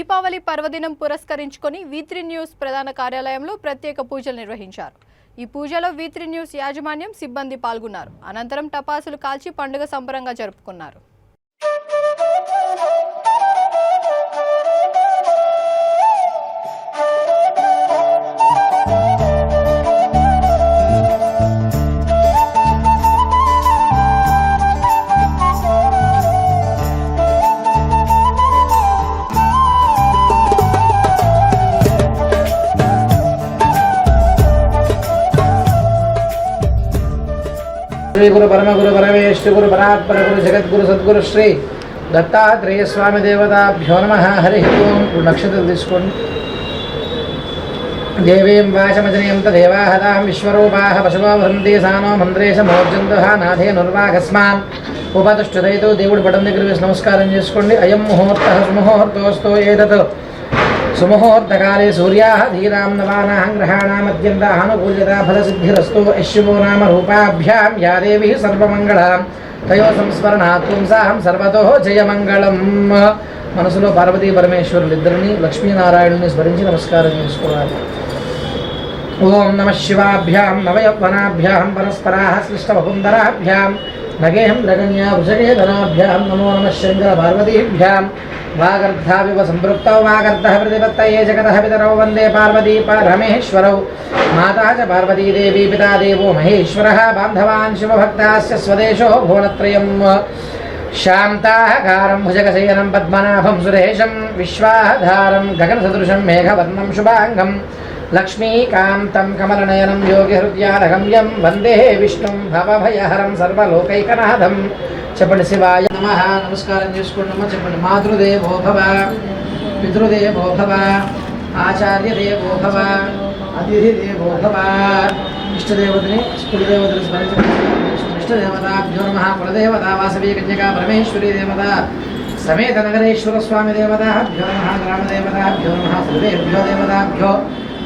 దీపావళి పర్వదినం పురస్కరించుకొని V3 news ప్రధాన కార్యాలయంలో ప్రత్యేక పూజలు నిర్వహించారు. ఈ పూజలో V3 న్యూస్ యాజమాన్యం సిబ్బంది పాల్గొన్నారు. అనంతరం టపాసులు కాల్చి పండుగ సంబరంగా జరుపుకున్నారు. श्री गुरु परम गुरु परमेश्वर गुरु परात्पर गुरु जगत गुरु सद्गुरु श्री दत्तात्रेय स्वामी देवताभ्यो नमः। हरि ओम नक्षत्र తీసుకోండి. देवीं वाचमजनीं तदेवाहतां विश्वरूपाः पशवो वृन्ति सानो मन्त्रेश మోర్జంతుః నాథే నిర్వాగస్మాన్ ఉపతిష్ఠితైతో దేవుడి పటం దగ్గర వేసి నమస్కారం చేసుకోండి. అయం ముహూర్తః సుముహూర్తోస్తు ఏతత్ सुमुहूर्तकाले सूर्याः धीरां नवानां ग्रहाणामत्यन्तानुकूल्यता फलसिद्धिरस्तु यशुभो नाम रूपाभ्यां या देवी सर्वमङ्गलां तयो संस्मरणात् पुंसाहं सर्वतो जयमङ्गलम्. మనసులో పార్వతీ పరమేశ్వరులిద్దరిని లక్ష్మీనారాయణుని స్మరించి నమస్కారం చేసుకోవాలి. ఓం నమః శివాభ్యాం నవయవ్వనాభ్యాం పరస్పరాः సృష్టవపుందరాభ్యాం నగేంద్రకన్యా వృషకేధనాభ్యాం నమో నమః శంకర పార్వతీభ్యాం. वागर्धाविव संपृक्तौ वागर्धः प्रतिपत्तये जगतः पितरौ वन्दे पार्वती परमेश्वरौ. माता च पार्वती देवी पिता देवो महेश्वरः. बान्धवान् शिवभक्ताश्च स्वदेशो भुवनत्रयम्. शान्ताकारं भुजगशयनं पद्मनाभं सुरेशं विश्वाधारं गगनसदृशं मेघवर्णं शुभाङ्गं लक्ष्मीकान्तं कमलनयनं योगिहृद्यानगम्यं वन्दे विष्णुं भवभयहरं सर्वलोकैकनाथं. చెప్పండి శివాయ నమః. నమస్కారం చేసుకోండి. చెప్పండి మాతృదేవో భవ, పితృదేవో భవ, ఆచార్యదేవో భవ, అతిథిదేవో భవ. ఇష్టదేవతని కులదేవతని స్మరించండి. ఇష్టదేవతాభ్యో నమః. కులదేవత వాసవీ కన్యకా పరమేశ్వరీ దేవత సమేత నగరేశ్వర స్వామి దేవతాభ్యో నమః. గ్రామదేవతాభ్యో నమః. సర్వేభ్యో దేవతాభ్యో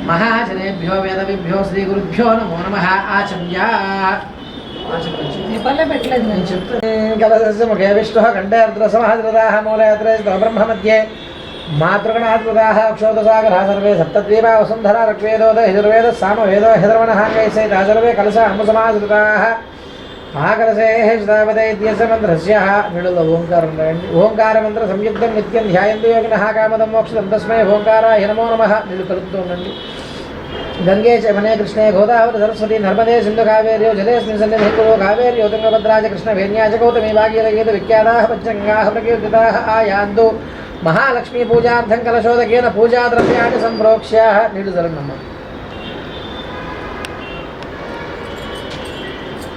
మహాజనేభ్యో వేదవిభ్యో శ్రీ గురుభ్యో నమో నమః. ఆచమ్య मुखे विष्णु कंठेर्द्रसमहद्रदाः मूलयत्रे ब्रह्म मध्ये मातृगणात्मदाः अक्षोदसागरः सर्वे सप्तद्वीपा वसुन्धरा ऋग्वेदोदय यजुर्वेदः सामवेदो ह्यधर्मणः कैसैता सर्वे कलशः हंसमाश्रिताः महाकलशेः श्रावते इत्यस्य मन्त्रस्य निडुल ओंकार मंत्र संयुक्तं नित्यं ध्यायन्तु योगिनः कामदं मोक्षदं तस्मै ओंकाराय नमो नमः. निडु कలుపుతూ ఉండండి. गंगे च वने कृष्णे गोदावरी सरस्वती नर्मदे सिंधु कावेर्यो जलेऽस्मिन् सन्निधिं कुरु कावेर्यो तुंगभद्रा च कृष्णवेण्या च गौतमी भागीरथीति विख्याताः पञ्चगङ्गाः प्रकीर्तिताः आयान्तु. महालक्ष्मी पूजार्थं कलशोदकेन पूजाद्रव्याणि सम्प्रोक्ष्य निडुजलन्नम्म.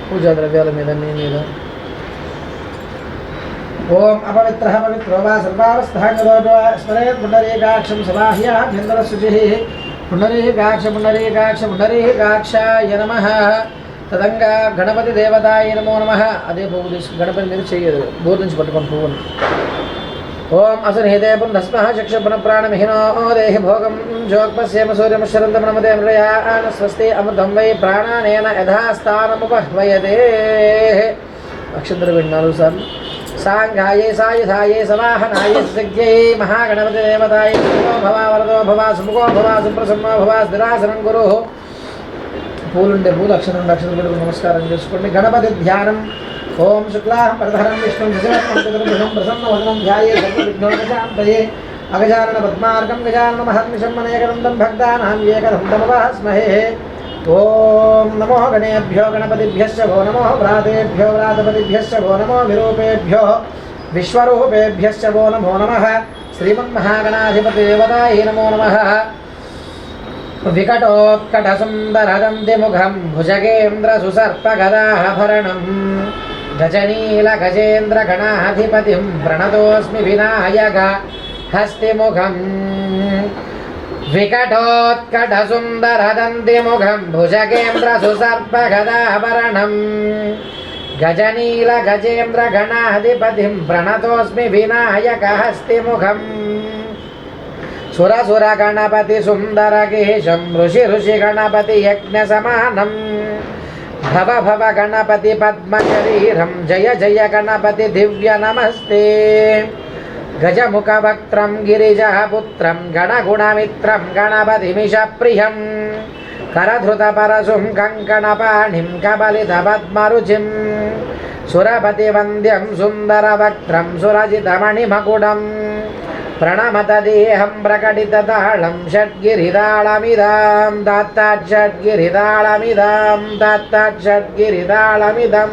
पूजाद्रव्याल మీద ओम अपवित्रः पवित्रो वा सर्वावस्थाङ्गतो स्मरेत् पुण्डरीकाक्षं समाह्याभ्यन्तरशुचिः. पुण्डरीकाक्ष पुण्डरीकाक्ष पुण्डरीकाक्षाय नमः. तदंगा गणपति देवताय नमो नमः. अदे पुव्వు गणपति మీద చేయదు బోర్ నుంచి పట్టుకొని పువ్వును. ओम असनिहिते पुण्डस्मः चक्षुपुनप्राणमिहिनो देहि भोगं जोक्पस्येम सूर्यमशरन्तं नमते मृयान स्वस्ति अमृतं वै प्राणानेन यथास्थानमुपह्वयते. अक्षन्द्रविण् 4 सार्లు. सांघाये सायुधाये सवाहनाये सज्ञये महागणपति देवताय नमो भव. वरदो भव, सुमुखो भव, सुप्रसन्नो भव, स्थिरासनं गुरु. పూలుండే పూలు అక్షరం పెట్టుకుని నమస్కారం చేసుకోండి. గణపతి ధ్యానం. ఓం శుక్లాం వరదరం విష్ణుం శశివర్ణం ప్రసన్నవదనం ధ్యాయే సర్వవిఘ్నోపశాంతయే. అగజానన పద్మార్గం గజానన మహర్నిశం అనేకదంతం భక్తానాం ఏకదంతముపాస్మహే. ఓం నమో గణేభ్యో గణపతిభ్యశ్చ భో నమో వ్రాతేభ్యో వ్రాతపతిభ్యశ్చ భో నమో విరూపేభ్యో విశ్వరూపేభ్యశ్చ భో నమో నమః. శ్రీమన్మహాగణాధిపతి దేవతాయే నమో నమః. विकटोत्कटसुन्दरदन्तिमुखं भुजगेन्द्रसुसर्पगदाभरणं गजनीलगजेन्द्रगणाधिपतिं प्रणतोऽस्मि विनायक हस्तिमुखम्. विकटोत्कटसुन्दरदन्तिमुखं भुजगेन्द्रसुसर्पगदाभरणं गजनीलगजेन्द्रगणाधिपतिं प्रणतोऽस्मि विनायक हस्तिमुखम्. सुरसुर गणपति सुंदर केशं ऋषि ऋषि गणपति यज्ञ समानं भव भव गणपति पद्म शरीरं जय जय गणपति दिव्य नमस्ते. గజముఖవక్త్రం గిరిజపుత్రం గణగుణమిత్రం గణపతిమిషప్రియం करधृतपरशुं कङ्कणपाणिं कबलितपद्मरुचिं सुरपतिवन्द्यं सुन्दरवक्त्रं सुरजितमणिमकुटं प्रणमतदेहं प्रकटिततालं षड्गिरिताळमिदां दत्ताच्छड्गिरिताळमिदं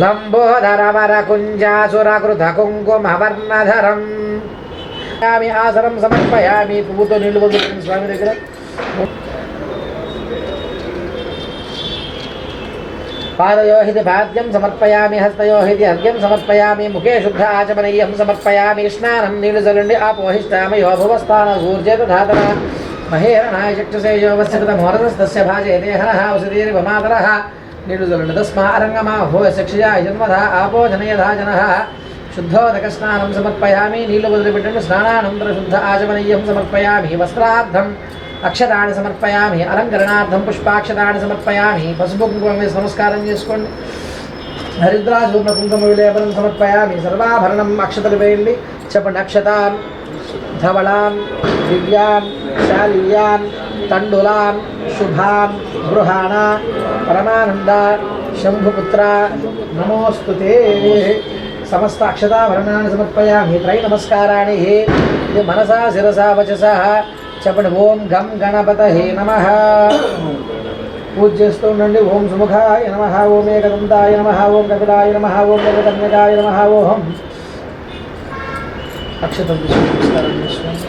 लम्बोदरवरकुञ्जासुरकृतकुङ्कुमवर्णधरं आसनं समर्पयामि पूतो निलुवदु स्वामी దగ్గర पादयोहिति पाद्यं समर्पयामि हस्तयोहिति अर्घ्यं समर्पयामि मुखे शुद्ध आचमनीयं समर्पयामि स्नानं नीलजलुंडि आपोहिष्टामयो भुवस्थानगूर्जेतु धातरा महेरणाय चक्षुषे यो वस्यकृतमोरतस्तस्य भाजयते हरः वसुधीर्वमातरः नीलजलुंडि तस्मा अरङ्गमाहो चक्षुषा जन्मधा आपो जनयधा जनः शुद्धोदकस्नानं समर्पयामि नीलवदलिपिण्डं स्नानानन्तरं शुद्ध आचमनीयं समर्पयामि वस्त्रार्थं అక్షతాన్ని సమర్పయామి అలంకరణార్థం పుష్పాక్షతాన్ని సమర్పయామి పసుపు కుంకుమ వేసి నమస్కారం చేసుకోండి హరిద్రాచూర్ణ కుంకుమ విలేపనం సమర్పయామి సర్వాభరణం అక్షతలు వేయండి చెప్పండి అక్షతాన్ ధవళాన్ దివ్యాన్ శాలీయాన్ తండులాన్ శుభాన్ గృహాణ పరమానంద శంభుపుత్ర నమోస్తుతే సమస్త అక్షతాభరణాన్ని సమర్పయామి త్రై నమస్కారాన్ని ఇది మనసా శిరసా వచసా చెప్పండి ఓం గం గణపతయే నమః పూజ చేస్తూ ఉండండి ఓం సుముఖాయ నమః ఓం ఏకదంతాయ నమః ఓం కపిలాయ నమః ఓం ఏకకన్యకాయ నమః ఓం అక్షతం నమస్కారం చేసుకోండి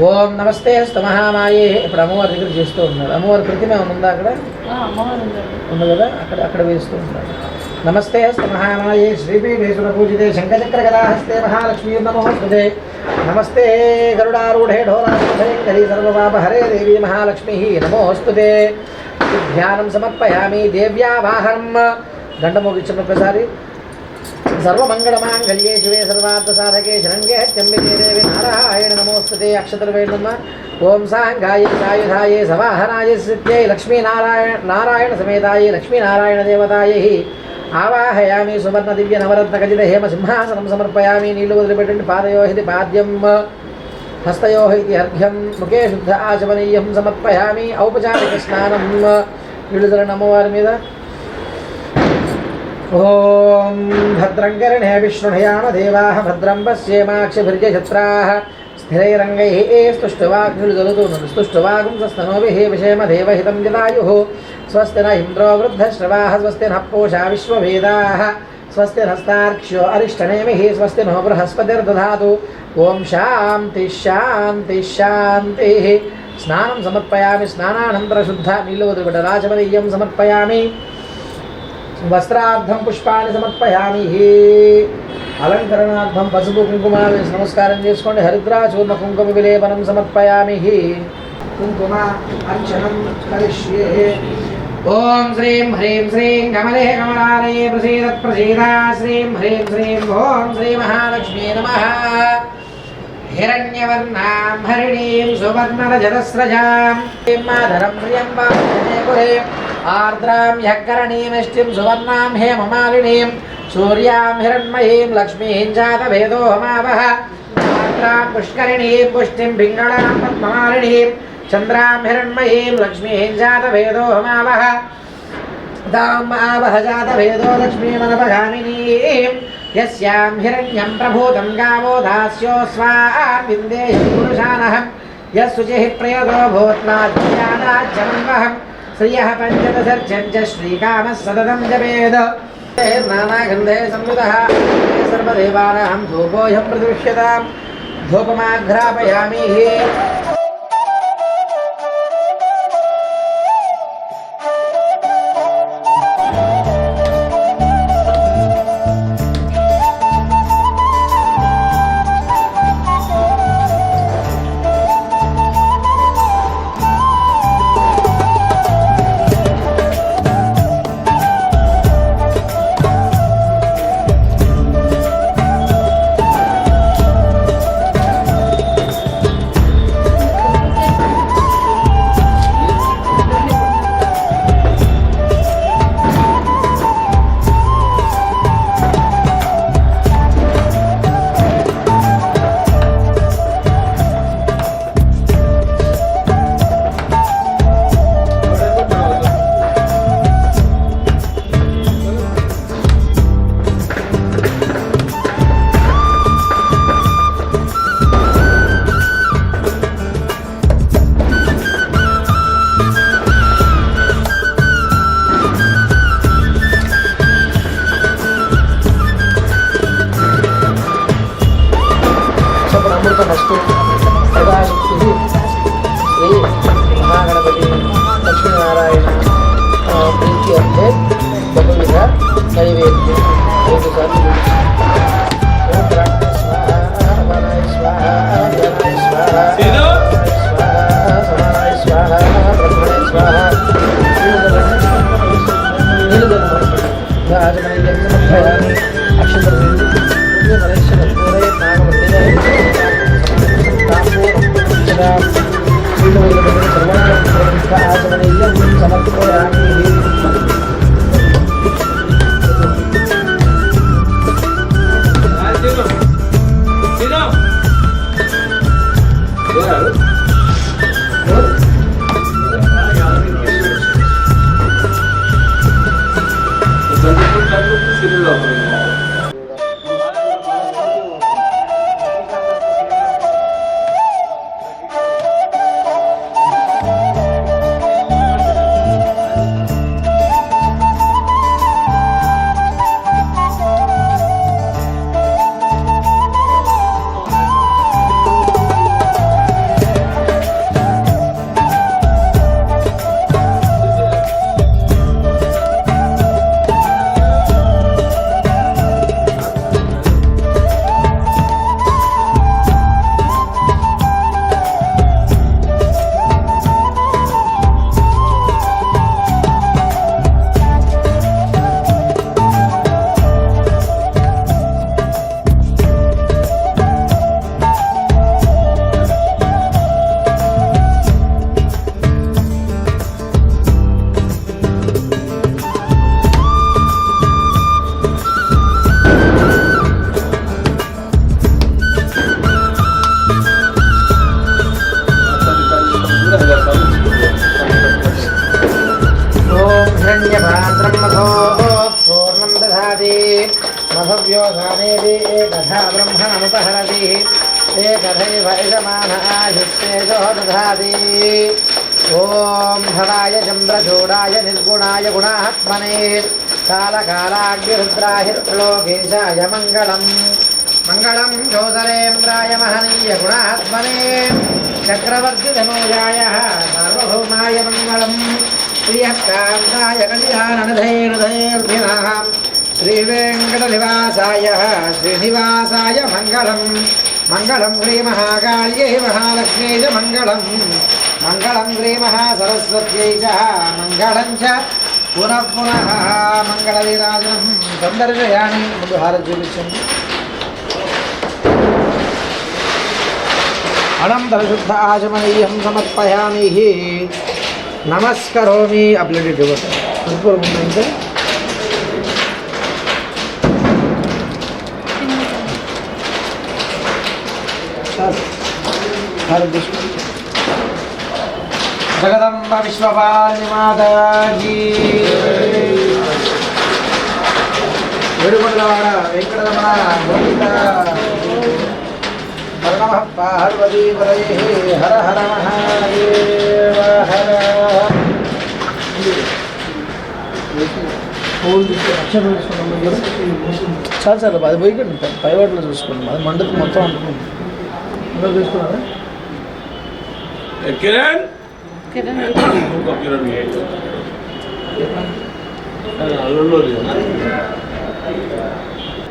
ఓం నమస్తే స్తు మహామాయే ఇప్పుడు అమ్మవారి దగ్గర చేస్తూ ఉన్నారు అమ్మవారి ప్రతిమ ఉందా అక్కడ ఉంది కదా అక్కడ వేస్తూ ఉన్నారు నమస్తే స్తు మహామాయే శ్రీపీఠేశ్వర పూజితే శంఖచక్రగదాహస్తే మహాలక్ష్మీ నమోస్తుతే नमस्ते गरुडारूढ़े ढोलाधरी सर्वपापहरे देवी महालक्ष्मी नमोस्तुते ध्यानं समर्पयामि देव्यावाहनं गण्डमोगिच्छम् प्रसारि सर्वमङ्गलमाङ्गल्ये शिवे सर्वार्थसाधके शरण्ये त्र्यम्बके देवी नारायण नमोस्तुते अक्षतर्वेणुम ओं साङ्गाय सायुधाय सवाहनाय सिद्ध्यै लक्ष्मीनारायण समेताय लक्ष्मीनारायण देवतायै आवाहयामि सुवर्ण दिव्य नवरत्न खचित हेम सिंहासनं समर्पयामि नीलवदलिपिण्डं पादयोहिति पाद्यं हस्तयोहिति अर्घ्यं मुखे शुद्ध आचमनीयं समर्पयामि औपचारिक स्नानं नीलजलं अम्मवारि मीद ओं भद्रं कर्णे विष्णुयाम देवाः भद्रं पश्येमाक्षभिर्यजत्राः स्थिरैरङ्गैः स्तुष्टुवाग्निर्जलतु स्वस्तनोभिः विषेम देवहितं जलायुः स्वस्ति न इन्द्रो वृद्धश्रवाः स्वस्ति नः पूषा विश्ववेदाः स्वस्ति नस्तार्क्ष्यो अरिष्टनेमिः स्वस्ति नो बृहस्पतिर्दधातु ओं शान्ति शान्ति शान्तिः स्नानं समर्पयामि स्नानानन्तरं शुद्ध नीलवदलिपिण्डराचमनीयं समर्पयामि वस्त्रार्थं पुष्पाणि समर्पयामि अलंकरणार्थं पసుపు కుంకుమ వేసి నమస్కారం చేసుకోండి హరిద్రాచూర్ణ కుంకుమ విలేపనం సమర్పయామి కుంకుమ అర్చనం కరిష్యే ఓం శ్రీం హ్రీం శ్రీం కమలే కమలాలయే ప్రసీదత్ ప్రసీదా శ్రీం హ్రీం శ్రీం ఓం శ్రీ మహాలక్ష్మీ నమః हिरण्यवर्णां हरिणीं सुवर्णरजतस्रजां माधरं प्रियं वामकुरे आर्द्रां ह्यकरणीमिष्टिं सुवर्णां हेममालिनीं सूर्यां हिरण्मयीं लक्ष्मीं जातभेदो हमावः आर्द्रां पुष्करिणीं पुष्टिं पिङ्गळां पद्ममालिनीं चन्द्रां हिरण्मयीं लक्ष्मीं जातभेदो हमावः दाम् आवह जातभेदो लक्ष्मीमनपगामिनीं यस्यां हिरण्यं प्रभूतं गावो दास्योऽस्वान् विन्देहि पुरुषानहं यस्सुचिः प्रियतो भूत्नाद्यानाज्यमन्वहं श्रियः पञ्चदशर्चं च श्रीकामः सततं जपेद नानागन्धे संयुतः सर्वदेवानां धूपोऽयं प्रदृश्यतां धूपमाघ्रापयामि मधव्योधानेति एकधा ब्रह्मणमुपहरति एकथैव यजमानाशिस्तेजो दधाति ॐ भवाय चन्द्रचूडाय निर्गुणाय गुणात्मने कालकालाग्निरुद्राय त्रिलोकेशाय मङ्गलम् मङ्गलं ज्योतिरेन्द्राय महनीय गुणात्मने चक्रवर्तिधनूजाय सार्वभौमाय मङ्गलम् प्रियकान्ताय कल्याणनिधैर्धैर्भिनः श्रीवेङ्कटनिवासाय श्रीनिवासाय मङ्गलम् मङ्गलं श्रीमहाकाल्यै महालक्ष्म्यै च मङ्गलम् मङ्गलं श्रीमहासरस्वत्यै च मङ्गलं च पुनः पुनः मङ्गलवीराजनं सन्दर्शयामि मुद्हारज्योतिषम् अनन्तरशुद्ध आचमनीयं समर्पयामि नमस्करोमि आपल्या ठेवत जगदम्ब विश्वपालिनी माता की वेरुगొండలవాడ వెంకటరమణ గోవింద నమః పార్వతీ పరయే హర హర మహాదేవ హర చాలు సార్ అది పోయి పైవాట్లో చూసుకున్నాం అది మండుకు మొత్తం అంటున్నాం చూసుకున్నారా కిరణ్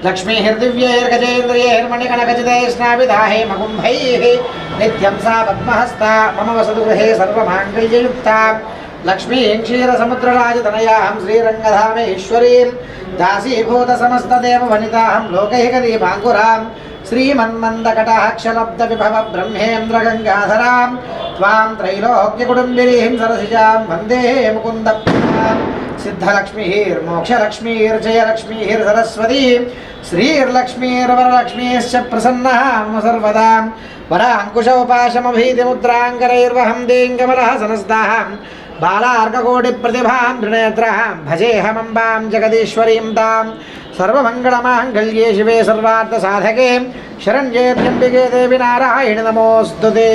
लक्ष्मीर्दिव्यैर्गजेन्द्रियैर्मणिकणखचितैर्स्नाभिधाहे मकुम्भैः नित्यं सा पद्महस्ता मम वसतु गृहे सर्वमाङ्गल्ययुक्ता लक्ष्मीं क्षीरसमुद्रराजतनयां श्रीरङ्गधामेश्वरीं दासीभूतसमस्तदेववनितां लोकैकदीपाङ्कुरां श्रीमन्मन्दकटाक्षलब्धविभवब्रह्मेन्द्रगङ्गाधरां त्वां त्रैलोक्यकुटुम्बिनीं सरसिजां वन्दे मुकुन्दप्रियां सिद्धलक्ष्मीर्मोक्षलक्ष्मीर्जयलक्ष्मीर्सरस्वती श्रीर्लक्ष्मीर्वरलक्ष्मीश्च प्रसन्नः मम सर्वदा वराङ्कुशोपाशमभीतिमुद्राङ्करैर्वहं दीङ्गमलः सनस्ताः बालार्ककोटिप्रतिभां त्रिनेत्रां भजेऽहमम्बां जगदीश्वरीं तां सर्वमङ्गलमाङ्गल्ये शिवे सर्वार्थसाधके शरण्ये त्र्यम्बिके देवि नारायणि नमोऽस्तुते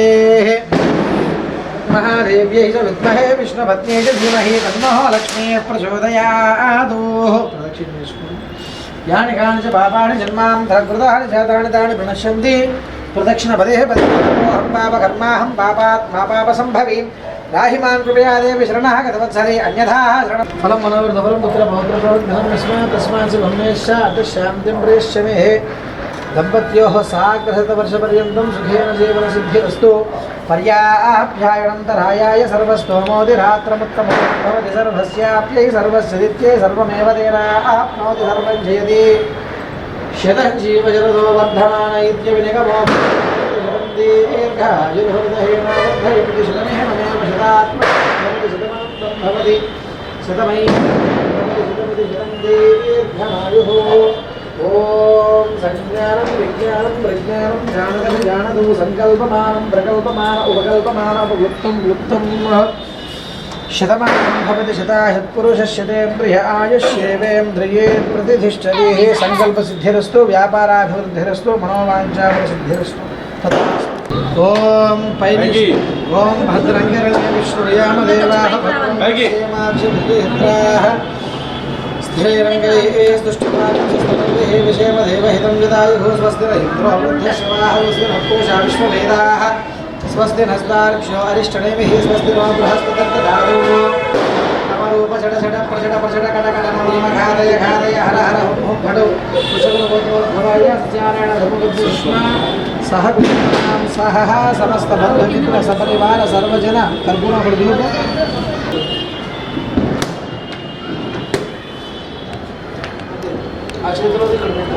महादेव्यै च विद्महे विष्णुपत्न्यै च धीमहि तन्नो लक्ष्मीः प्रचोदयात् यानि कानि च पापानि जन्मान्तरकृतानि जातानि तानि प्रणश्यन्ति प्रदक्षिणपदे पदे पापकर्माहं पापात्मा पापसम्भवी राहिमान् कृपया देवी शरणः गतवत्सरे अन्यथा शरणं फलं मनोवृतफलं पुत्र पौत्रप्रवद्धनं यस्मात् तस्मात् ब्रह्मेश्च अतिशान्तिं प्रेष्यमे दम्पत्योः साग्रहतवर्षपर्यन्तं सुखेन जीवनसिद्धिरस्तु पर्याप्यायणन्तरायाय सर्वस्तोमोदिरात्रमुत्तमो भवति सर्वस्याप्यै सर्वस्य दित्यै सर्वमेव तेनाप्नोति सर्वं जयति शतं जीवजरदो वर्धमान इत्यविनिगमो दीर्घायुर्हृदयेनावर्धयति शतमेव शतात्मभवति शतमान्तं भवति शतमैभवति शतं दीर्घायुः ॐ संज्ञानं विज्ञानं प्रज्ञानं जानतं जानतु सङ्कल्पमानं प्रकल्पमान उपकल्पमान उपयुक्तं युक्तं शतमानं भवति शतायुत्पुरुषशतेन्द्रिय आयुष्येवेन्द्रिये प्रतिष्ठति सङ्कल्पसिद्धिरस्तु व्यापाराभिवृद्धिरस्तु मनोवाञ्छाफलसिद्धिरस्तु तथास्तु ॐ पैनिषि ॐ भद्रङ्गिरण्य विष्णुयामदेवाः भद्रङ्गेमाक्षिभिद्राः स्थिरैरङ्गैः स्तुष्टुवाचस्तुभिः विषेमदेवहितं विदायुः स्वस्ति न इन्द्रो वृद्धश्रवाः स्वस्ति न पूषा विश्ववेदाः स्वस्ति नस्तार्क्ष्यो अरिष्टनेमिः स्वस्ति नो बृहस्पतिर्दधातु नवरूप षड षड प्रषड प्रषड कट कट नवम घातय घातय हर हर हुं हुं घटौ कुशलभवाय सत्यानारायण धर्मबुद्धिष्मा सह कुटुम्बानां सहः समस्त बन्धुमित्र सपरिवार सर्वजन कर्पूर प्रदीप ఆ చేతిలో ఇక్కడ పెట్టు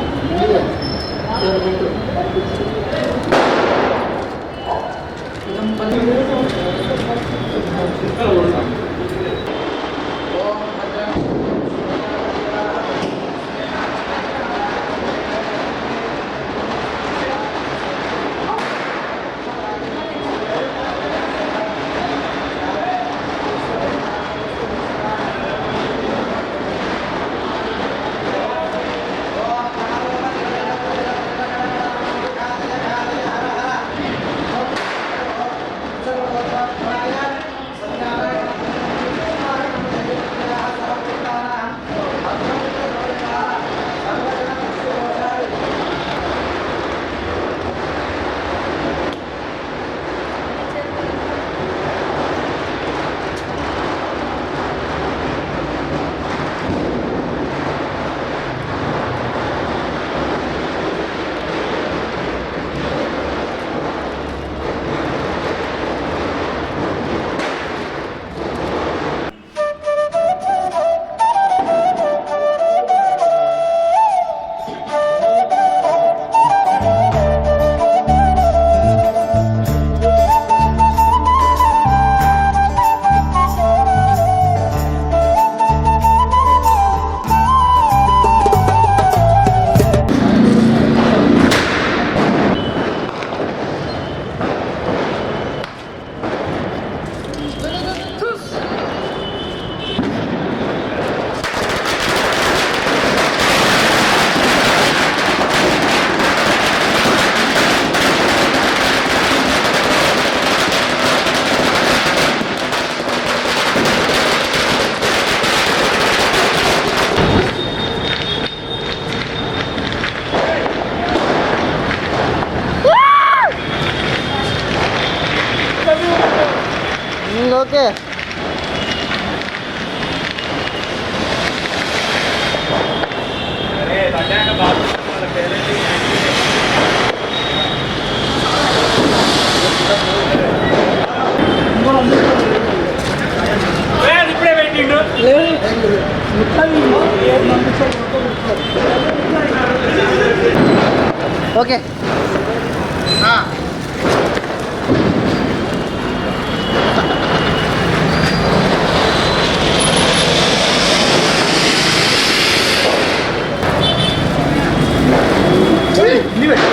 ఓకే ఇప్పుడే పెట్టిండు ఓకే ఇన్ని పెట్టు